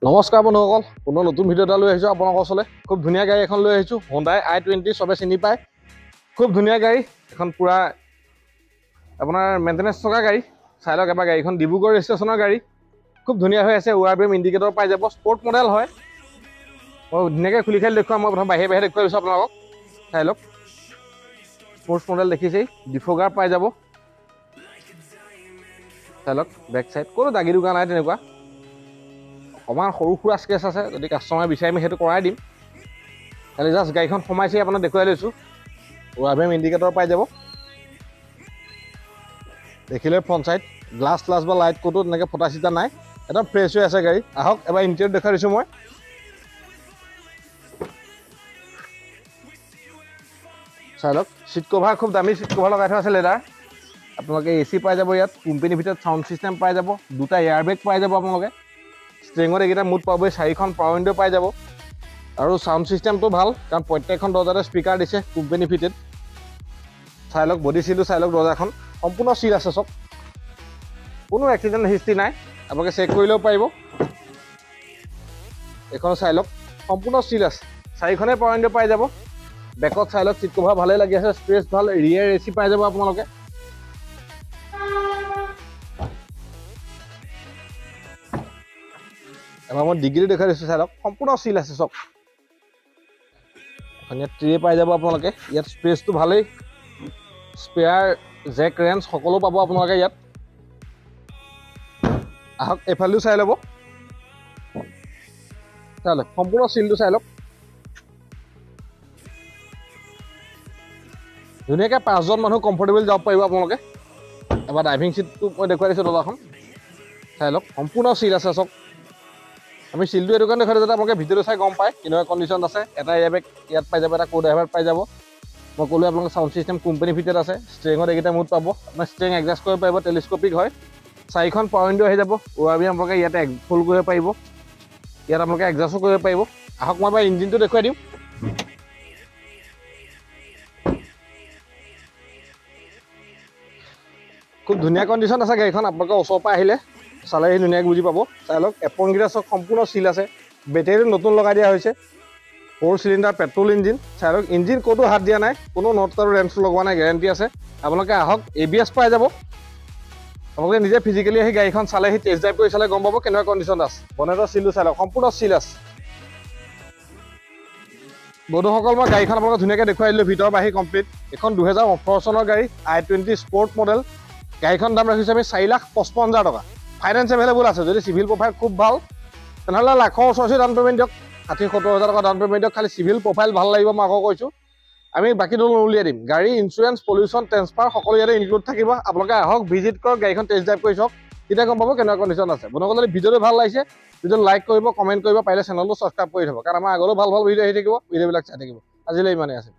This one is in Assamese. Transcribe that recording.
নমস্কাৰ বন্ধুসকল, পুনৰ নতুন ভিডিঅ' এটা লৈ আহিছোঁ আপোনালোকৰ ওচৰলৈ। খুব ধুনীয়া গাড়ী এখন লৈ আহিছোঁ, Hyundai i20 চবে চিনি পায়। খুব ধুনীয়া গাড়ী এখন, পূৰা আপোনাৰ মেইনটেনেঞ্চ থকা গাড়ী। চাই লওক এবাৰ গাড়ীখন, ডিব্ৰুগড় ৰেজিষ্ট্ৰেশ্যনৰ গাড়ী। খুব ধুনীয়া হৈ আছে, ORBM ইণ্ডিকেটৰ পাই যাব। স্পৰ্ট মডেল হয়। মই ধুনীয়াকৈ খুলি খালি দেখুৱাম, মই প্ৰথম বাহিৰে বাহিৰে দেখুৱাই দিছোঁ আপোনালোকক। চাই লওক, স্পৰ্টছ মডেল দেখিছেই, ডিফগাৰ পাই যাব। চাই লওক বেক চাইড, কোনো দাগি দোকা নাই তেনেকুৱা। অকণমান সৰু সুৰা স্কেচ আছে, যদি কাষ্টমাৰে বিচাৰি আমি সেইটো কৰাই দিম। খালি জাষ্ট গাড়ীখন সোমাইছে আপোনাক দেখুৱাই লৈছোঁ। ORBM ইণ্ডিকেটৰ পাই যাব। দেখিলে ফ্ৰণ্ট চাইড গ্লাছ বা লাইট ক'তো তেনেকৈ ফটা চিটা নাই, একদম ফ্ৰেছ হৈ আছে গাড়ী। আহক এবাৰ ইণ্টেৰিয়ৰ দেখুৱাই দিছোঁ মই। চাই লওক, চিট কভাৰ খুব দামী চিট কভাৰ লগাই থোৱা আছে লেডাৰ। আপোনালোকে AC পাই যাব ইয়াত, কোম্পানীৰ ভিতৰত চাউণ্ড চিষ্টেম পাই যাব, দুটা এয়াৰবেগ পাই যাব আপোনালোকে। ষ্ট্ৰিঙত এইকেইটা মুড পাবই, 4খন পাৱাৰ উইণ্ডো পাই যাব। আৰু চাউণ্ড চিষ্টেমটো ভাল, কাৰণ প্ৰত্যেকখন দৰ্জাতে স্পীকাৰ দিছে, কোম্পানী ফিটেড। চাই লওক বডি চিলটো, চাই লওক দৰ্জাখন সম্পূৰ্ণ চিল আছে চব, কোনো এক্সিডেণ্ট হিষ্ট্ৰী নাই, আপোনালোকে চেক কৰিলেও পাৰিব। এইখন চাই লওক সম্পূৰ্ণ চিল আছে, 4খনে পাৱাৰ উইণ্ডো পাই যাব। বেকত চাই লওক চিট কভাৰ ভালেই লাগি আছে, স্পেচ ভাল, ৰিয়েৰ AC পাই যাব আপোনালোকে। এবাৰ মই ডিগ্ৰী দেখুৱাই দিছোঁ, চাই লওক সম্পূৰ্ণ চিল আছে চব। এখন ইয়াত ট্ৰে পাই যাব আপোনালোকে, ইয়াত স্পেচটো ভালেই, স্পেয়াৰ জেক ৰেঞ্চ সকলো পাব আপোনালোকে ইয়াত। আহক এইফালেও চাই ল'ব, চাই লওক সম্পূৰ্ণ চিলটো চাই লওক। ধুনীয়াকৈ 5জন মানুহ কমফৰ্টেবল যাব পাৰিব আপোনালোকে। এবাৰ ড্ৰাইভিং চিটটো মই দেখুৱাই দিছোঁ দৰ্জাখন, চাই লওক সম্পূৰ্ণ চিল আছে চব। আমি চিলটো এইটো কাৰণে দেখুৱাই যাতে আপোনালোকে ভিডিঅ'টো চাই গম পায় কেনেকুৱা কণ্ডিশ্যন আছে। এটা এয়াৰবেগ ইয়াত পাই যাব, এটা কো ড্ৰাইভাৰ পাই যাব। মই ক'লোঁ আপোনালোকে চাউণ্ড চিষ্টেম কোম্পানী ফিটেড আছে। ষ্ট্ৰিঙত এইকেইটা মুড পাব, আপোনাৰ ষ্ট্ৰিং এডজাষ্ট কৰিব পাৰিব, টেলিস্কোপিক হয়। 4খন পাৱাৰ উইণ্ডো আহি যাব। ORBM আপোনালোকে ইয়াতে ফুল কৰিব পাৰিব, ইয়াত আপোনালোকে এডজাষ্টো কৰিব পাৰিব। আহক মই এবাৰ ইঞ্জিনটো দেখুৱাই দিম। খুব ধুনীয়া কণ্ডিশ্যন আছে গাড়ীখন, আপোনালোকে ওচৰৰ পৰা আহিলে চালেহি ধুনীয়াকৈ বুজি পাব। চাই লওক এপনকেইটা চব সম্পূৰ্ণ চিল আছে, বেটেৰীটো নতুন লগাই দিয়া হৈছে, 4 চিলিণ্ডাৰ পেট্ৰল ইঞ্জিন। চাই লওক ইঞ্জিন ক'তো হাত দিয়া নাই, কোনো নট আৰু ৰেঞ্চ লগোৱা নাই, গেৰেণ্টি আছে। আপোনালোকে আহক, ABS পাই যাব। আপোনালোকে নিজে ফিজিকেলি আহি গাড়ীখন চালেহি, টেষ্ট ড্ৰাইভ কৰি চালে গম পাব কেনেকুৱা কণ্ডিশ্যন আছে। বনেটৰ চিলটো চাই লওক সম্পূৰ্ণ চিল আছে। বন্ধুসকল, মই গাড়ীখন আপোনালোকক ধুনীয়াকৈ দেখুৱাই দিলোঁ, ভিতৰৰ বাহিৰ কমপ্লিট। এখন 2018 চনৰ গাড়ী, i20 স্পৰ্ট মডেল। গাড়ীখন দাম ৰাখিছোঁ আমি 4,55,000 টকা। ফাইনেন্স এভেইলেবল আছে, যদি চিভিল প্ৰফাইল খুব ভাল তেনেহ'লে লাখৰ ওচৰ ডাউন পে'মেণ্ট দিয়ক, 60-70 হাজাৰ টকা ডাউন পে'মেণ্ট দিয়ক। খালি চিভিল প্ৰফাইল ভাল লাগিব, মই আকৌ কৈছোঁ। আমি বাকীটো উলিয়াই দিম। গাড়ী ইঞ্চুৰেঞ্চ, পলিউশ্যন, ট্ৰেন্সফাৰ সকলো ইয়াতে ইনক্লুড থাকিব। আপোনালোকে আহক, ভিজিট কৰক, গাড়ীখন টেষ্ট ড্ৰাইভ কৰি চাওক, তেতিয়া গম পাব কেনেকুৱা কণ্ডিশ্যন আছে। বন্ধুসকল, যদি ভিডিঅ'টো ভাল লাগিছে, ভিডিঅ'টো লাইক কৰিব, কমেণ্ট কৰিব, পাৰিলে চেনেলটো ছাবস্ক্ৰাইব কৰি থ'ব, কাৰণ আমাৰ আগলৈও ভাল ভাল ভিডিঅ' আহি থাকিব, ভিডিঅ'বিলাক চাই থাকিব। আজিলৈ ইমানেই আছে।